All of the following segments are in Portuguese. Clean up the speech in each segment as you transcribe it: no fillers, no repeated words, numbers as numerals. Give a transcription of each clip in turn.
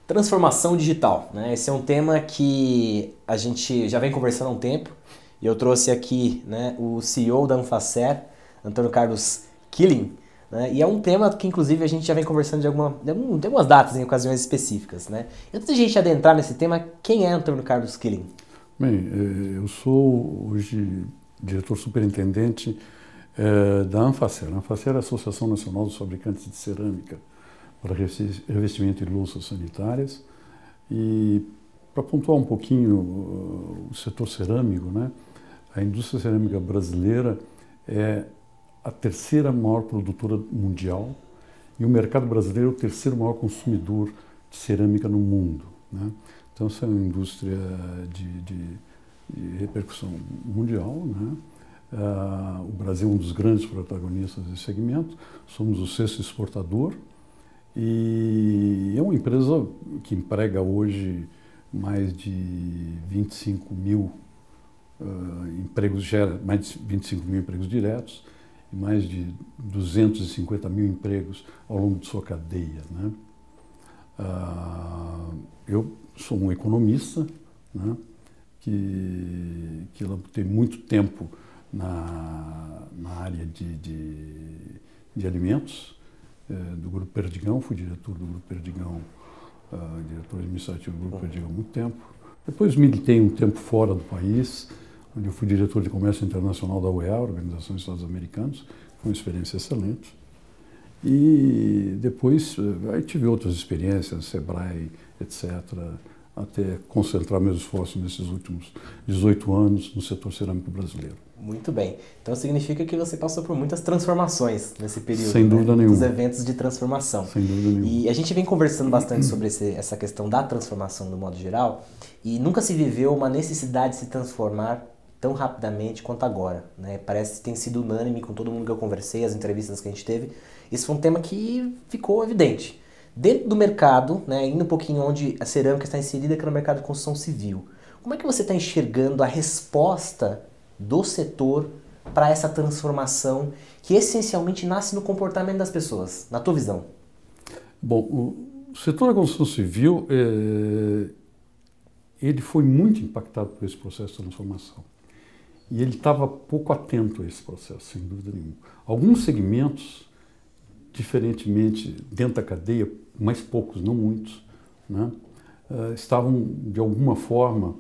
Transformação digital, né? Esse é um tema que a gente já vem conversando há um tempo e eu trouxe aqui, né, o CEO da Anfacer, Antônio Carlos Killing, né? E é um tema que inclusive a gente já vem conversando de algumas datas em ocasiões específicas, né? Antes de a gente adentrar nesse tema, quem é Antônio Carlos Killing? Bem, eu sou hoje diretor superintendente da Anfacer. A Anfacer é a Associação Nacional dos Fabricantes de Cerâmica para revestimento e louças sanitárias. E para pontuar um pouquinho o setor cerâmico, né, a indústria cerâmica brasileira é a terceira maior produtora mundial e o mercado brasileiro é o terceiro maior consumidor de cerâmica no mundo, né? Então, essa é uma indústria de repercussão mundial, né? O Brasil é um dos grandes protagonistas desse segmento, somos o sexto exportador e é uma empresa que emprega hoje mais de 25 mil empregos, gera mais de 25 mil empregos diretos e mais de 250 mil empregos ao longo de sua cadeia, né? Eu sou um economista, né, que tem muito tempo na área de alimentos, do Grupo Perdigão, fui diretor do Grupo Perdigão, diretor administrativo do Grupo Perdigão há muito tempo. Depois militei um tempo fora do país, onde eu fui diretor de comércio internacional da UEA, Organização dos Estados Americanos, foi uma experiência excelente. E depois aí tive outras experiências, Sebrae, etc., até concentrar meus esforços nesses últimos 18 anos no setor cerâmico brasileiro. Muito bem. Então significa que você passou por muitas transformações nesse período, sem dúvida né? nenhuma. Dos eventos de transformação. Sem dúvida nenhuma. E a gente vem conversando bastante sobre essa questão da transformação no modo geral, e nunca se viveu uma necessidade de se transformar tão rapidamente quanto agora, né? Parece que tem sido unânime com todo mundo que eu conversei, as entrevistas que a gente teve. Esse foi um tema que ficou evidente. Dentro do mercado, né, indo um pouquinho onde a cerâmica está inserida, que é no mercado de construção civil, como é que você está enxergando a resposta do setor para essa transformação que essencialmente nasce no comportamento das pessoas, na tua visão? Bom, o setor da construção civil, ele foi muito impactado por esse processo de transformação. E ele estava pouco atento a esse processo, sem dúvida nenhuma. Alguns segmentos, diferentemente dentro da cadeia, mas poucos, não muitos, né, estavam de alguma forma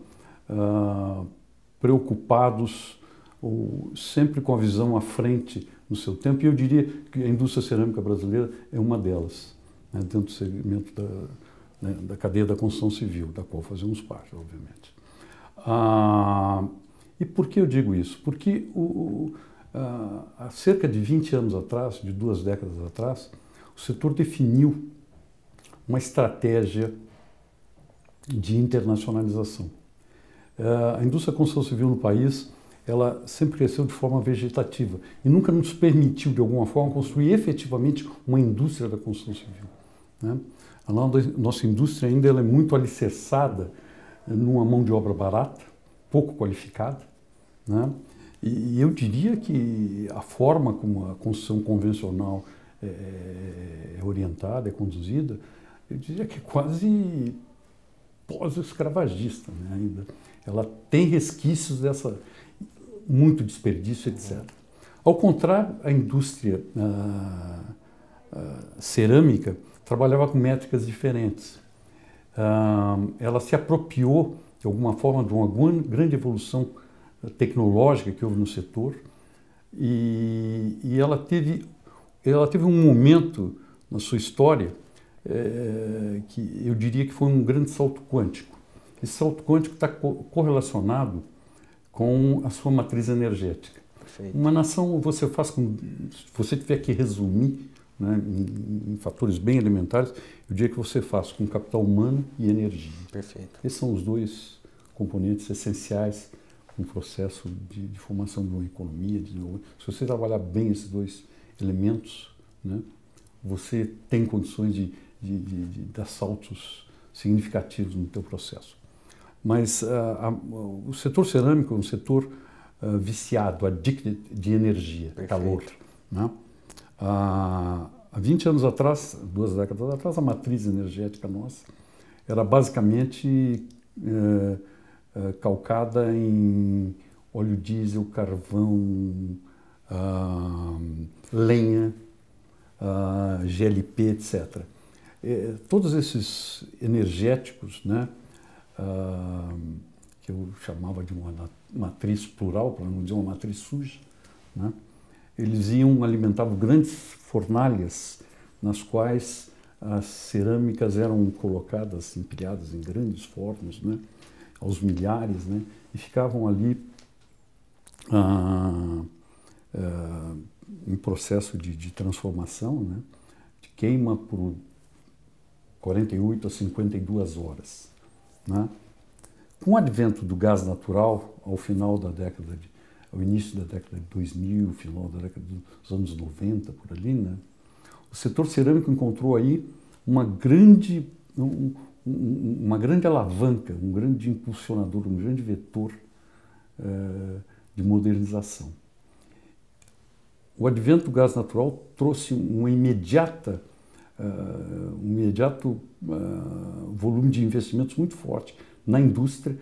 preocupados ou sempre com a visão à frente no seu tempo, e eu diria que a indústria cerâmica brasileira é uma delas, né, dentro do segmento da cadeia da construção civil, da qual fazemos parte, obviamente. E por que eu digo isso? Porque há cerca de 20 anos atrás, de 2 décadas atrás, o setor definiu uma estratégia de internacionalização. A indústria da construção civil no país, ela sempre cresceu de forma vegetativa e nunca nos permitiu, de alguma forma, construir efetivamente uma indústria da construção civil, né? A nossa indústria ainda ela é muito alicerçada numa mão de obra barata, pouco qualificada, né? E eu diria que a forma como a construção convencional é orientada, é conduzida, eu diria que é quase pós-escravagista, né, ainda. Ela tem resquícios dessa, muito desperdício, etc. Ao contrário, a indústria cerâmica trabalhava com métricas diferentes. Ela se apropriou, de alguma forma, de uma grande evolução tecnológica que houve no setor e ela teve um momento na sua história que eu diria que foi um grande salto quântico. Esse salto quântico está correlacionado com a sua matriz energética. Perfeito. Uma nação você faz se você tiver que resumir, né, em fatores bem elementares, eu diria que você faz com capital humano e energia. Perfeito. Esses são os dois componentes essenciais no processo de formação de uma economia, de desenvolvimento. Se você trabalhar bem esses dois elementos, né, você tem condições de dar saltos significativos no teu processo. Mas o setor cerâmico é um setor viciado, addicted de energia, Perfeito. Calor, né? Há 20 anos atrás, 2 décadas atrás, a matriz energética nossa era basicamente calcada em óleo diesel, carvão, lenha, GLP, etc. Todos esses energéticos, né, que eu chamava de uma matriz plural, para não dizer uma matriz suja, né, eles alimentavam grandes fornalhas nas quais as cerâmicas eram colocadas, empilhadas em grandes fornos, né, aos milhares, né, e ficavam ali em processo de transformação, né, de queima por 48 a 52 horas. Né. Com o advento do gás natural, ao início da década de 2000, final da década dos anos 90, por ali, né, o setor cerâmico encontrou aí uma grande alavanca, um grande impulsionador, um grande vetor de modernização. O advento do gás natural trouxe um imediato volume de investimentos muito forte na indústria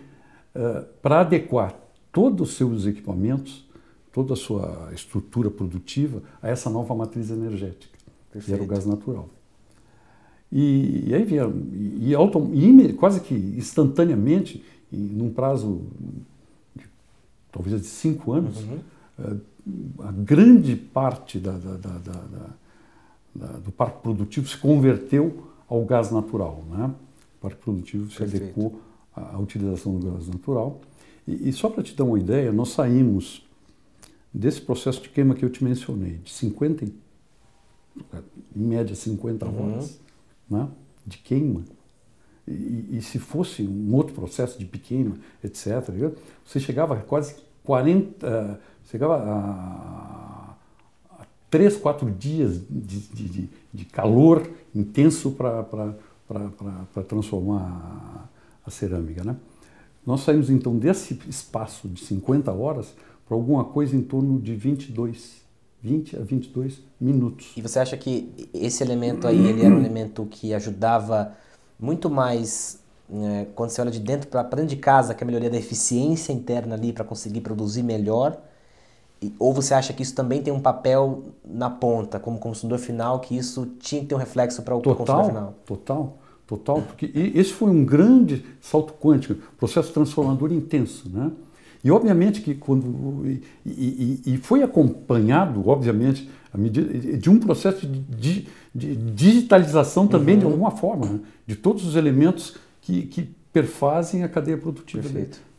para adequar todos os seus equipamentos, toda a sua estrutura produtiva a essa nova matriz energética, que era o gás natural. E aí vieram, quase que instantaneamente, num prazo talvez de 5 anos, a grande parte do parque produtivo se converteu ao gás natural, né? O parque produtivo se adequou à utilização do gás natural. E só para te dar uma ideia, nós saímos desse processo de queima que eu te mencionei, em média 50 horas, né, de queima, e se fosse um outro processo de biqueima, etc., você chegava a quase 40, chegava a 3, 4 dias de calor intenso para transformar a cerâmica, né? Nós saímos então desse espaço de 50 horas para alguma coisa em torno de 20 a 22 minutos. E você acha que esse elemento aí, ele era um elemento que ajudava muito mais, né, quando você olha de dentro para dentro de casa, que é a melhoria da eficiência interna ali para conseguir produzir melhor? Ou você acha que isso também tem um papel na ponta, como consumidor final, que isso tinha que ter um reflexo para o consumidor final? Total, porque esse foi um grande salto quântico, processo transformador intenso, né? E obviamente que e foi acompanhado, obviamente, de um processo de digitalização também, de alguma forma, né? De todos os elementos que perfazem a cadeia produtiva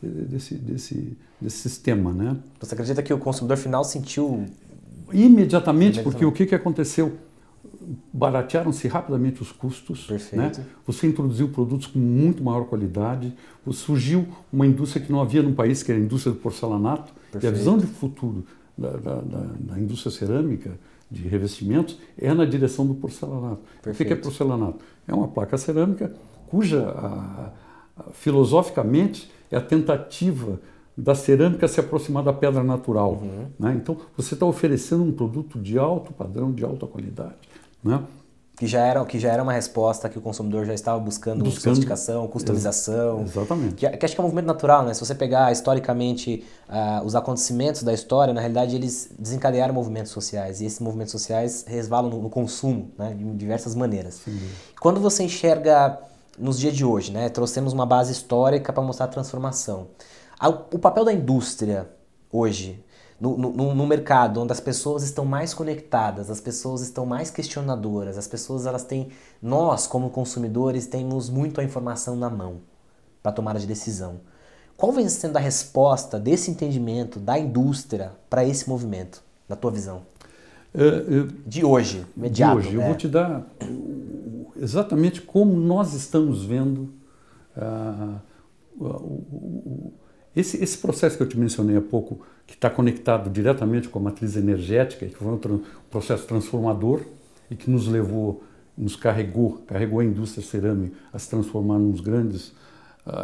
desse sistema, né? Você acredita que o consumidor final sentiu? Imediatamente, porque o que aconteceu? Baratearam-se rapidamente os custos, né? Você introduziu produtos com muito maior qualidade, surgiu uma indústria que não havia no país, que era a indústria do porcelanato. Perfeito. E a visão de futuro da indústria cerâmica, de revestimentos, é na direção do porcelanato. Perfeito. O que é porcelanato? É uma placa cerâmica cuja, filosoficamente, é a tentativa da cerâmica se aproximar da pedra natural. Né? Então, você está oferecendo um produto de alto padrão, de alta qualidade. Né? Que já era uma resposta que o consumidor já estava buscando sofisticação, customização. Exatamente. Que acho que é um movimento natural, né? Se você pegar historicamente os acontecimentos da história, na realidade eles desencadearam movimentos sociais. E esses movimentos sociais resvalam no consumo, né? De diversas maneiras. Sim. Quando você enxerga nos dias de hoje, né? Trouxemos uma base histórica para mostrar a transformação. O papel da indústria hoje, no mercado onde as pessoas estão mais conectadas, as pessoas estão mais questionadoras, as pessoas nós como consumidores temos muito a informação na mão para tomada de decisão. Qual vem sendo a resposta desse entendimento da indústria para esse movimento, na tua visão? De hoje, imediato. De hoje, eu vou te dar exatamente como nós estamos vendo esse processo que eu te mencionei há pouco, que está conectado diretamente com a matriz energética, que foi um processo transformador e que nos carregou a indústria cerâmica a se transformar nos grandes.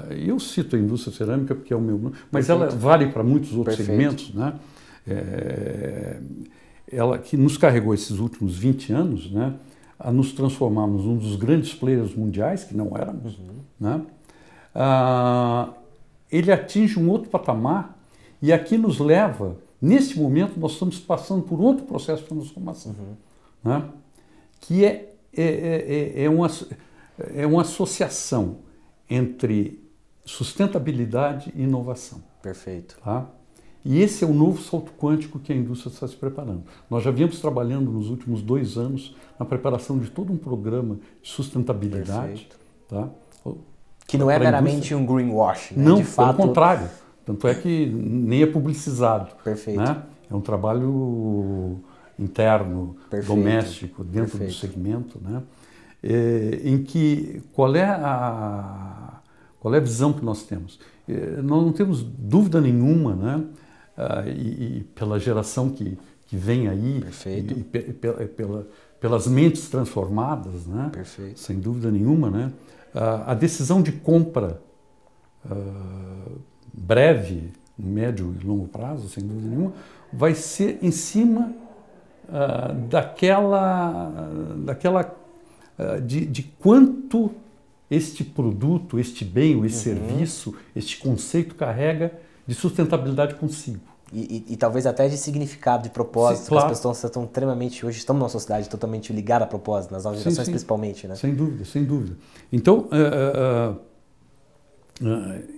Eu cito a indústria cerâmica porque é o meu, mas ela vale para muitos outros segmentos, né? Ela que nos carregou esses últimos 20 anos, né? a nos transformarmos num dos grandes players mundiais, que não éramos, né? Ele atinge um outro patamar e aqui nos leva, nesse momento nós estamos passando por outro processo de transformação, né? Que é uma associação entre sustentabilidade e inovação. Perfeito. Tá? E esse é o novo salto quântico que a indústria está se preparando. Nós já viemos trabalhando nos últimos 2 anos na preparação de todo um programa de sustentabilidade. Tá? Que não é meramente um greenwash, né? Não, de fato... pelo contrário. Tanto é que nem é publicizado. Perfeito. Né? É um trabalho interno, doméstico, dentro do segmento, né? Em que qual é a visão que nós temos? Nós não temos dúvida nenhuma, né? E pela geração que vem aí, pelas mentes transformadas, né? Perfeito. Sem dúvida nenhuma, né? A decisão de compra breve, médio e longo prazo, sem dúvida nenhuma, vai ser em cima de quanto este produto, este bem, ou esse serviço, este conceito carrega de sustentabilidade consigo. E talvez até de significado, de propósito, que as pessoas estão extremamente, hoje estamos numa sociedade totalmente ligada a propósito, nas novas gerações principalmente, né? Sem dúvida, sem dúvida. Então,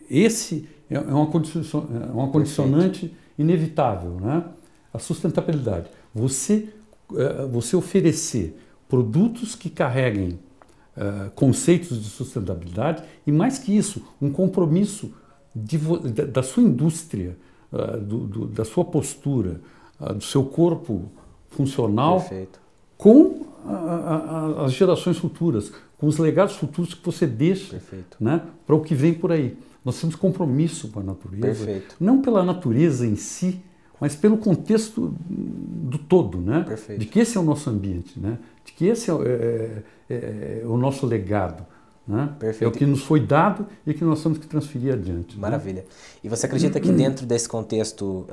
esse é uma condicionante inevitável, né? A sustentabilidade. Você oferecer produtos que carreguem conceitos de sustentabilidade e, mais que isso, um compromisso da sua indústria, da sua postura, do seu corpo funcional com as gerações futuras, com os legados futuros que você deixa, né, para o que vem por aí. Nós temos compromisso com a natureza, não pela natureza em si, mas pelo contexto do todo, né? De que esse é o nosso ambiente, né? De que esse é o nosso legado, né? É o que nos foi dado e que nós temos que transferir adiante. Maravilha. Né? E você acredita que dentro desse contexto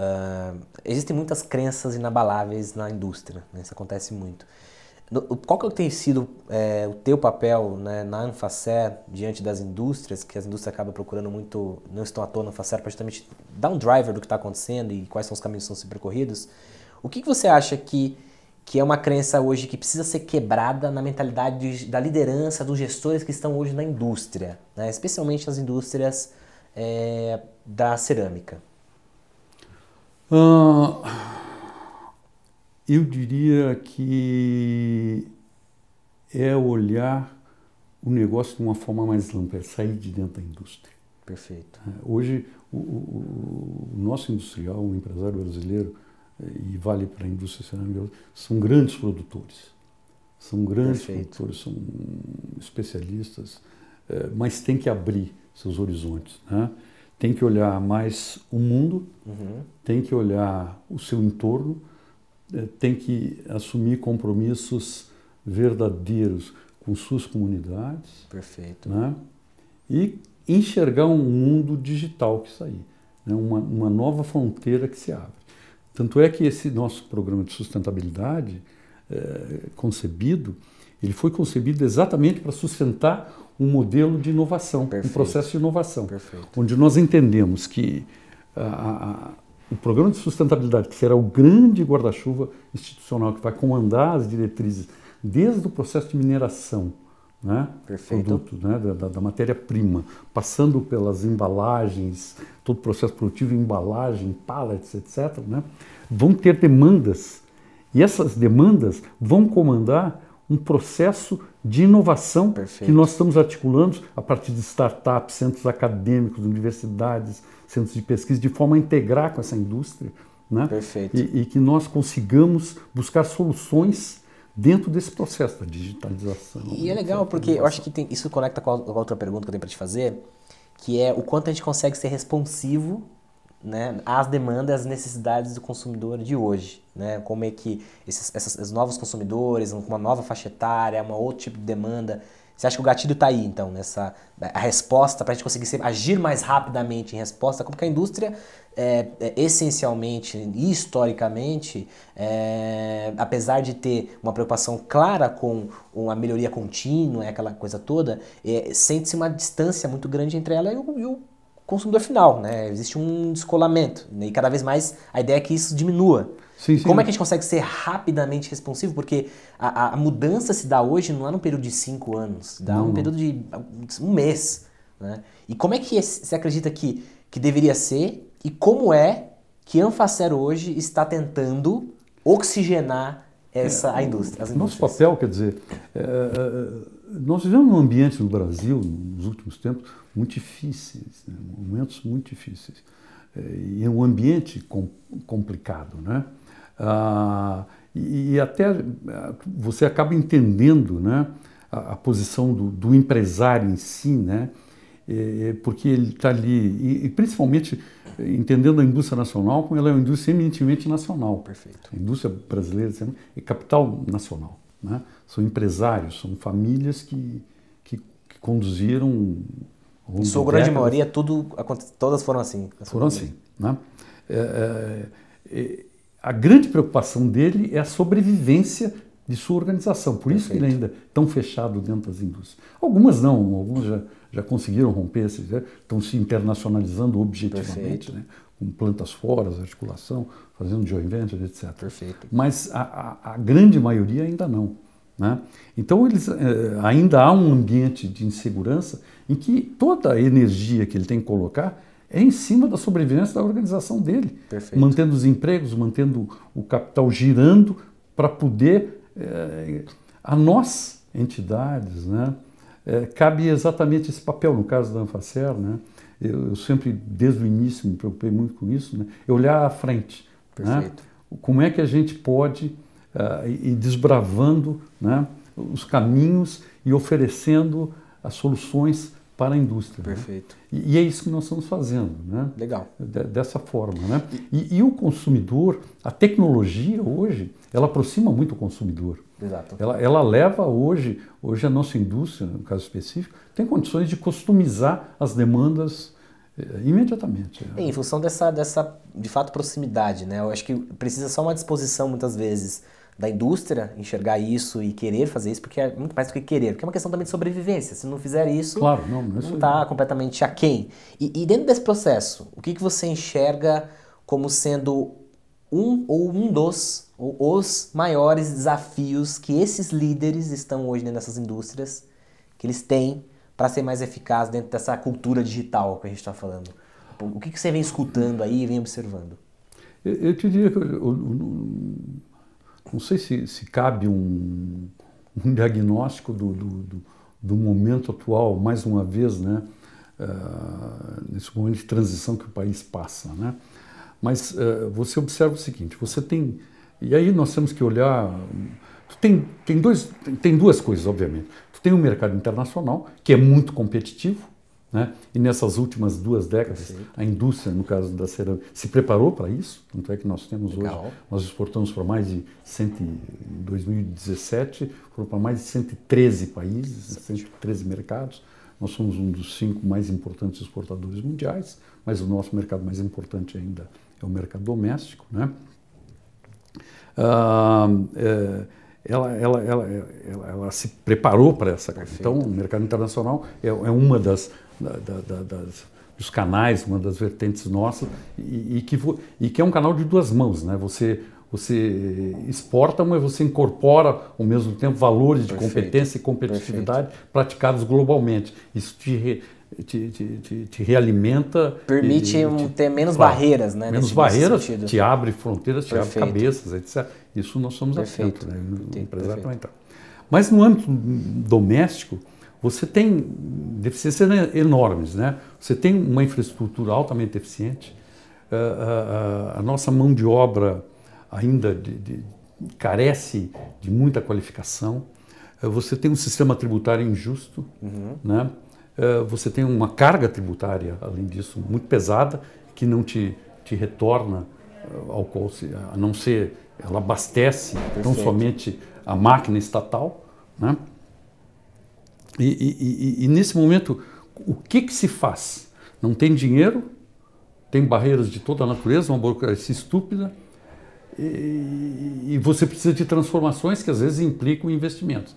existem muitas crenças inabaláveis na indústria, né? Isso acontece muito. Qual que tem sido o teu papel, né, na Anfacer diante das indústrias, que as indústrias acabam procurando muito, não estão à toa na Anfacer para justamente dar um driver do que está acontecendo e quais são os caminhos que estão sendo percorridos? O que você acha que é uma crença hoje que precisa ser quebrada na mentalidade da liderança dos gestores que estão hoje na indústria, né, especialmente nas indústrias da cerâmica? Eu diria que é olhar o negócio de uma forma mais ampla, é sair de dentro da indústria. Perfeito. Hoje, o nosso industrial, o empresário brasileiro, e vale para a indústria cerâmica, são grandes produtores. São grandes produtores, são especialistas, mas tem que abrir seus horizontes, né? Tem que olhar mais o mundo, tem que olhar o seu entorno, tem que assumir compromissos verdadeiros com suas comunidades. Perfeito. Né? E enxergar um mundo digital que sai, né? Uma nova fronteira que se abre. Tanto é que esse nosso programa de sustentabilidade ele foi concebido exatamente para sustentar um modelo de inovação, um processo de inovação, onde nós entendemos que o programa de sustentabilidade, que será o grande guarda-chuva institucional que vai comandar as diretrizes desde o processo de mineração, né, produto, né, da matéria-prima, passando pelas embalagens, todo o processo produtivo, embalagem, pallets, etc., né, vão ter demandas, e essas demandas vão comandar um processo de inovação que nós estamos articulando a partir de startups, centros acadêmicos, universidades, centros de pesquisa, de forma a integrar com essa indústria, né? E que nós consigamos buscar soluções dentro desse processo da digitalização. E é legal porque eu acho que isso conecta com a outra pergunta que eu tenho para te fazer, que é o quanto a gente consegue ser responsivo, né, às demandas, às necessidades do consumidor de hoje, né? Como é que esses novos consumidores, uma nova faixa etária, um outro tipo de demanda, Você acha que o gatilho está aí, então, a resposta, para a gente conseguir agir mais rapidamente em resposta, como que a indústria, essencialmente e historicamente, apesar de ter uma preocupação clara com uma melhoria contínua, aquela coisa toda, sente-se uma distância muito grande entre ela e o consumidor final, né? Existe um descolamento, né? E cada vez mais a ideia é que isso diminua. Sim, sim. Como é que a gente consegue ser rapidamente responsivo? Porque a mudança se dá hoje não é num período de 5 anos, dá um período de um mês. Né? E como é que você acredita que deveria ser e como é que a Anfacer hoje está tentando oxigenar a indústria? Nosso papel, quer dizer, nós vivemos num ambiente no Brasil, nos últimos tempos, muito difíceis, né? Momentos muito difíceis. E é um ambiente complicado, né? E até você acaba entendendo, né, a posição do empresário em si, né, porque ele está ali, e principalmente entendendo a indústria nacional, como ela é uma indústria eminentemente nacional. Perfeito. A indústria brasileira é capital nacional. Né? São empresários, são famílias que conduziram... Em sua grande maioria, todas foram assim. Foram assim. Né? A grande preocupação dele é a sobrevivência de sua organização. Por isso que ele ainda é tão fechado dentro das indústrias. Algumas não, algumas já conseguiram romper, estão se internacionalizando objetivamente, né? Com plantas fora, articulação, fazendo joint venture, etc. Perfeito. Mas a grande maioria ainda não. Né? Então ainda há um ambiente de insegurança em que toda a energia que ele tem que colocar é em cima da sobrevivência da organização dele. Perfeito. Mantendo os empregos, mantendo o capital girando para poder... a nós, entidades, né, cabe exatamente esse papel. No caso da Anfacer, né, eu sempre, desde o início, me preocupei muito com isso, né, olhar à frente. Perfeito. Né, como é que a gente pode ir desbravando, né, os caminhos e oferecendo as soluções para a indústria. Perfeito. Né? E é isso que nós estamos fazendo. Né? Legal. Dessa forma. Né? E o consumidor, a tecnologia hoje, ela aproxima muito o consumidor. Exato. Ela leva hoje a nossa indústria, no caso específico, tem condições de customizar as demandas imediatamente. Em função dessa, de fato, proximidade, né? Eu acho que precisa só uma disposição, muitas vezes, da indústria enxergar isso e querer fazer isso, porque é muito mais do que querer, porque é uma questão também de sobrevivência. Se não fizer isso, claro, não está completamente aquém. E dentro desse processo, o que você enxerga como sendo os maiores desafios que esses líderes estão hoje dentro dessas indústrias, que eles têm para ser mais eficaz dentro dessa cultura digital que a gente está falando? O que você vem escutando aí e vem observando? Eu te diria que não sei se cabe um diagnóstico do momento atual, mais uma vez, né, nesse momento de transição que o país passa, né? Mas você observa o seguinte, você tem... E aí nós temos que olhar... Tem duas coisas, obviamente. Tu tem um mercado internacional, que é muito competitivo, né? E nessas últimas 2 décadas, perfeito, a indústria, no caso da cerâmica, se preparou para isso. Tanto é que nós temos hoje, nós exportamos para mais de em 2017, foram para mais de 113 países, 113 mercados. Nós somos um dos 5 mais importantes exportadores mundiais, mas o nosso mercado mais importante ainda é o mercado doméstico, né? Ela se preparou para essa coisa. Então, o mercado internacional é uma dos canais, uma das vertentes nossas, e que é um canal de 2 mãos, né? Você exporta, mas você incorpora ao mesmo tempo valores de competência e competitividade praticados globalmente. Isso te realimenta. Permite ter menos barreiras, né? Menos barreiras, te abre fronteiras, te abre cabeças, etc. Isso nós somos atentos, né? O empresário também está. Mas no âmbito doméstico, você tem deficiências enormes, né? Você tem uma infraestrutura altamente eficiente, a nossa mão de obra ainda carece de muita qualificação, você tem um sistema tributário injusto, né? Você tem uma carga tributária, além disso, muito pesada, que não te retorna ao qual, a não ser, ela abastece não somente a máquina estatal, né? E nesse momento, o que se faz? Não tem dinheiro, tem barreiras de toda a natureza, uma burocracia estúpida, e você precisa de transformações que às vezes implicam investimentos.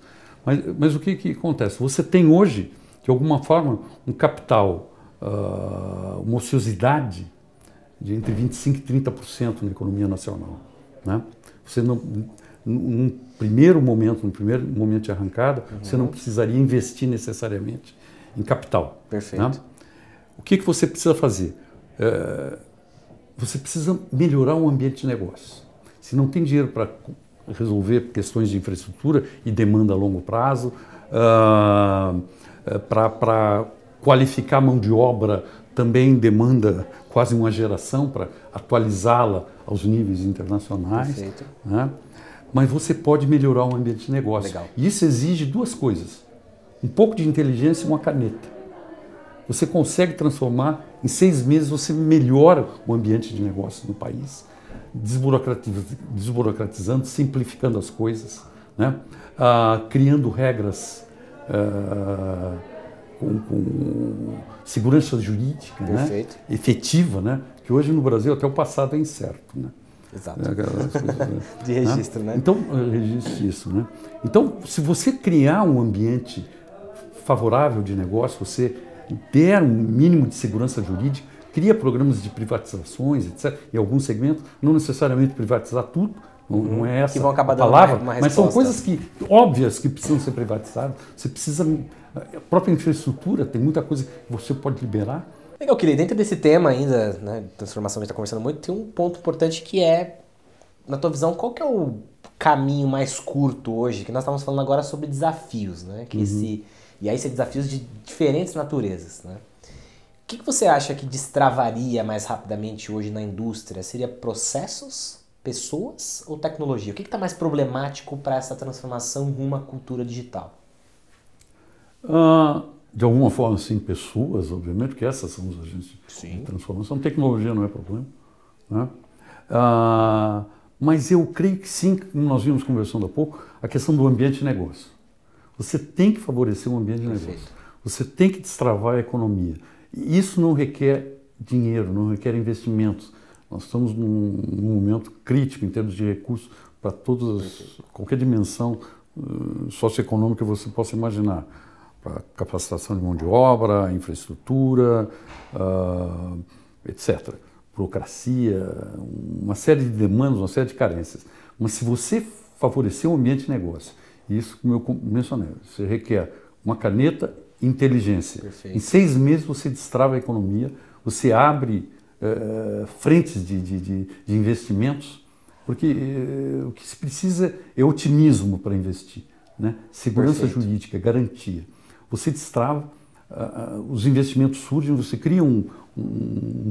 Mas o que acontece? Você tem hoje, de alguma forma, um capital, uma ociosidade de entre 25% e 30% na economia nacional, né? Você não, num primeiro momento de arrancada, você não precisaria investir necessariamente em capital. Perfeito. Né? O que você precisa fazer? Você precisa melhorar o ambiente de negócio. Se não tem dinheiro para resolver questões de infraestrutura e demanda a longo prazo, para qualificar a mão de obra também demanda quase uma geração para atualizá-la aos níveis internacionais. Perfeito. Né? Mas você pode melhorar o ambiente de negócio. Legal. E isso exige duas coisas: um pouco de inteligência e uma caneta. Você consegue transformar, em 6 meses você melhora o ambiente de negócio no país, desburocratizando, simplificando as coisas, né? Criando regras com segurança jurídica, né? Efetiva, né? Que hoje no Brasil até o passado é incerto, né? Exato. De registro, né? Então, registro isso, né? Então, se você criar um ambiente favorável de negócio, você der um mínimo de segurança jurídica, cria programas de privatizações, etc., em alguns segmentos, não necessariamente privatizar tudo, não é essa a palavra, mas são coisas óbvias que precisam ser privatizadas. Você precisa... A própria infraestrutura, tem muita coisa que você pode liberar. Legal, Kylian. Dentro desse tema ainda, né, transformação, a gente está conversando muito, tem um ponto importante que é, na tua visão, qual que é o caminho mais curto hoje? Que nós estávamos falando agora sobre desafios, né? E aí são desafios de diferentes naturezas, né? O que você acha que destravaria mais rapidamente hoje na indústria? Seria processos, pessoas ou tecnologia? O que está mais problemático para essa transformação rumo à cultura digital? De alguma forma, sim, pessoas, obviamente, porque essas são os agentes de transformação. Tecnologia não é problema, né? Mas eu creio que sim, como nós vimos conversando há pouco, a questão do ambiente de negócio. Você tem que favorecer o ambiente de negócio. Você tem que destravar a economia. E isso não requer dinheiro, não requer investimentos. Nós estamos num momento crítico em termos de recursos para qualquer dimensão socioeconômica que você possa imaginar. Para capacitação de mão de obra, infraestrutura, etc. Burocracia, uma série de demandas, uma série de carências. Mas se você favorecer o ambiente de negócio, isso, como eu mencionei, você requer uma caneta e inteligência. Perfeito. Em 6 meses você destrava a economia, você abre frentes de investimentos, porque o que se precisa é otimismo para investir, né? Segurança jurídica, garantia. Você destrava, os investimentos surgem, você cria um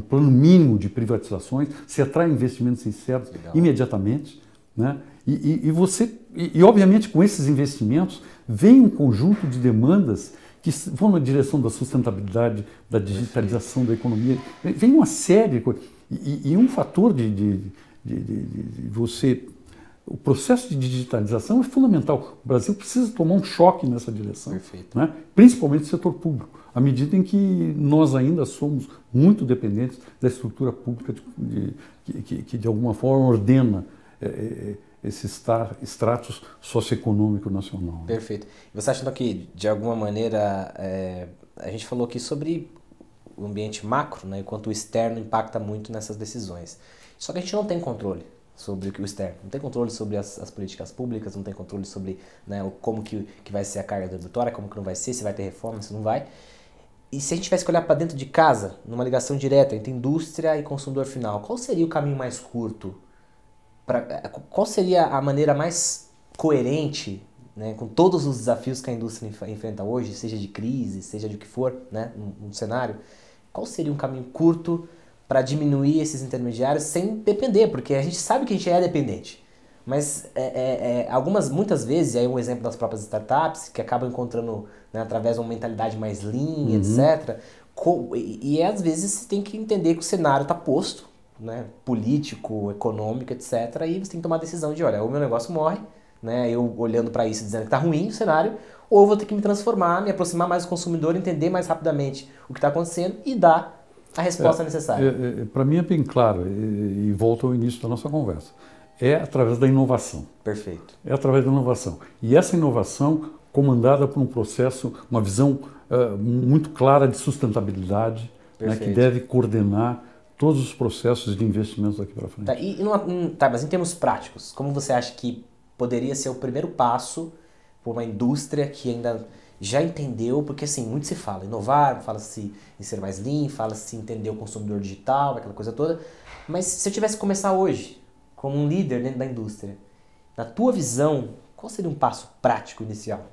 plano mínimo de privatizações, você atrai investimentos sinceros imediatamente, né? E obviamente com esses investimentos vem um conjunto de demandas que vão na direção da sustentabilidade, da digitalização da economia, vem uma série de coisas. E um fator de você... O processo de digitalização é fundamental. O Brasil precisa tomar um choque nessa direção, né? Principalmente no setor público, à medida em que nós ainda somos muito dependentes da estrutura pública que de alguma forma ordena esse status socioeconômico nacional. Perfeito. Você acha que, de alguma maneira, a gente falou aqui sobre o ambiente macro, né, e quanto o externo impacta muito nessas decisões. Só que a gente não tem controle sobre o externo, não tem controle sobre as políticas públicas, não tem controle sobre, né, como que vai ser a carga tributária, como que não vai ser, se vai ter reforma, se não vai. E se a gente tivesse que olhar para dentro de casa, numa ligação direta entre indústria e consumidor final, qual seria o caminho mais curto? Qual seria a maneira mais coerente, né, com todos os desafios que a indústria enfrenta hoje, seja de crise, seja de o que for, né, no cenário? Qual seria um caminho curto para diminuir esses intermediários sem depender? Porque a gente sabe que a gente é dependente, mas muitas vezes, aí um exemplo das próprias startups, que acabam encontrando, né, através de uma mentalidade mais lean, etc. E às vezes você tem que entender que o cenário está posto, né, político, econômico, etc. E você tem que tomar a decisão de, olha, o meu negócio morre, né, eu olhando para isso dizendo que está ruim o cenário, ou eu vou ter que me transformar, me aproximar mais do consumidor, entender mais rapidamente o que está acontecendo e dar a resposta necessária. Para mim é bem claro, e volto ao início da nossa conversa, é através da inovação. Perfeito. É através da inovação. E essa inovação comandada por um processo, uma visão muito clara de sustentabilidade, né, que deve coordenar todos os processos de investimentos daqui para frente. Tá, mas em termos práticos, como você acha que poderia ser o primeiro passo para uma indústria que ainda já entendeu, porque assim, muito se fala, inovar, fala-se em ser mais lean, fala-se em entender o consumidor digital, aquela coisa toda, mas se eu tivesse que começar hoje, como um líder dentro da indústria, na tua visão, qual seria um passo prático inicial?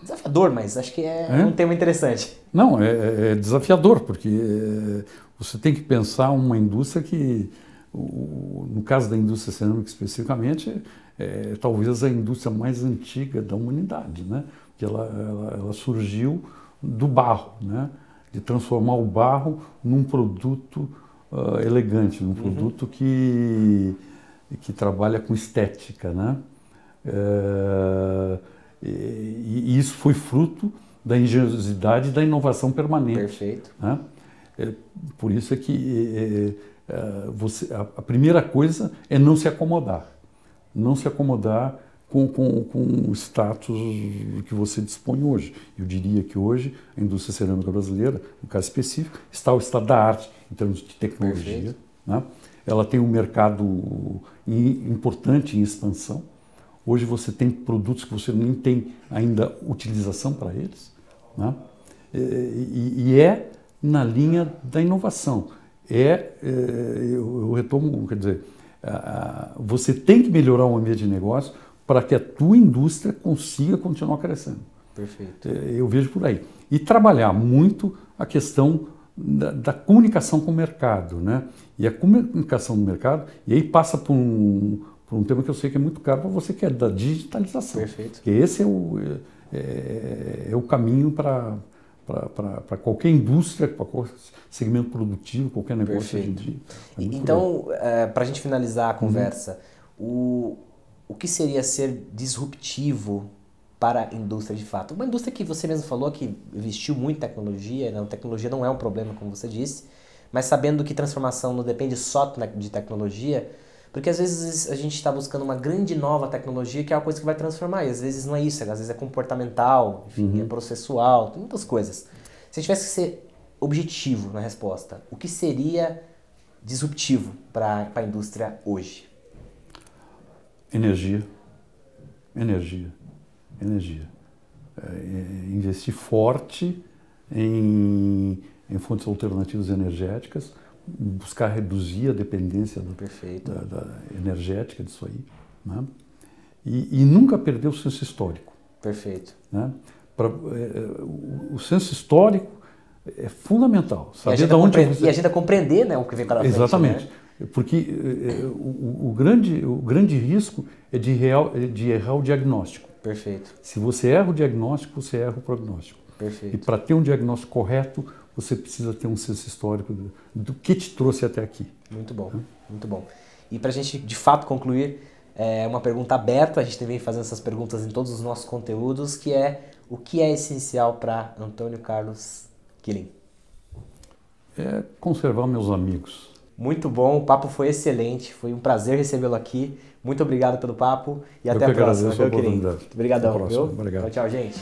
Desafiador, mas acho que é um tema interessante. Não, é desafiador, porque você tem que pensar uma indústria que, no caso da indústria cerâmica especificamente, talvez a indústria mais antiga da humanidade, né? Porque ela surgiu do barro, né? De transformar o barro num produto elegante, num produto que trabalha com estética, né? E isso foi fruto da engenhosidade e da inovação permanente. Perfeito. Né? Por isso é que a primeira coisa é não se acomodar. Não se acomodar com o status que você dispõe hoje. Eu diria que hoje a indústria cerâmica brasileira, no caso específico, está ao estado da arte em termos de tecnologia. Né? Ela tem um mercado importante em expansão. Hoje você tem produtos que você nem tem ainda utilização para eles, né? E é na linha da inovação. Eu retomo, quer dizer, você tem que melhorar o ambiente de negócio para que a tua indústria consiga continuar crescendo. Perfeito. Eu vejo por aí. E trabalhar muito a questão da comunicação com o mercado, né? E a comunicação do mercado, e aí passa por um tema que eu sei que é muito caro para você, que é da digitalização. Perfeito. Porque esse é o caminho para qualquer indústria, para qualquer segmento produtivo, qualquer negócio hoje em dia. Então, para a gente finalizar a conversa, o que seria ser disruptivo para a indústria de fato? Uma indústria que você mesmo falou que investiu muito em tecnologia, né? A tecnologia não é um problema, como você disse, mas sabendo que transformação não depende só de tecnologia, porque às vezes a gente está buscando uma grande nova tecnologia que é uma coisa que vai transformar, e às vezes não é isso, às vezes é comportamental, enfim, é processual, tem muitas coisas. Se a gente tivesse que ser objetivo na resposta, o que seria disruptivo para a indústria hoje? Energia. Investir forte em fontes alternativas energéticas, buscar reduzir a dependência da energética disso aí, né? E nunca perder o senso histórico. Perfeito. Né? O senso histórico é fundamental. Saber e a gente compreender, né, o que vem para frente. Exatamente. Né? Porque o grande risco é de errar o diagnóstico. Perfeito. Se você erra o diagnóstico, você erra o prognóstico. Perfeito. E para ter um diagnóstico correto, você precisa ter um senso histórico do que te trouxe até aqui. Muito bom, muito bom. E para a gente, de fato, concluir, uma pergunta aberta, a gente vem fazendo essas perguntas em todos os nossos conteúdos, que é: o que é essencial para Antônio Carlos Quilin? É conservar meus amigos. Muito bom, o papo foi excelente, foi um prazer recebê-lo aqui. Muito obrigado pelo papo e até a próxima. Obrigadão, viu? Obrigado. Tchau, gente.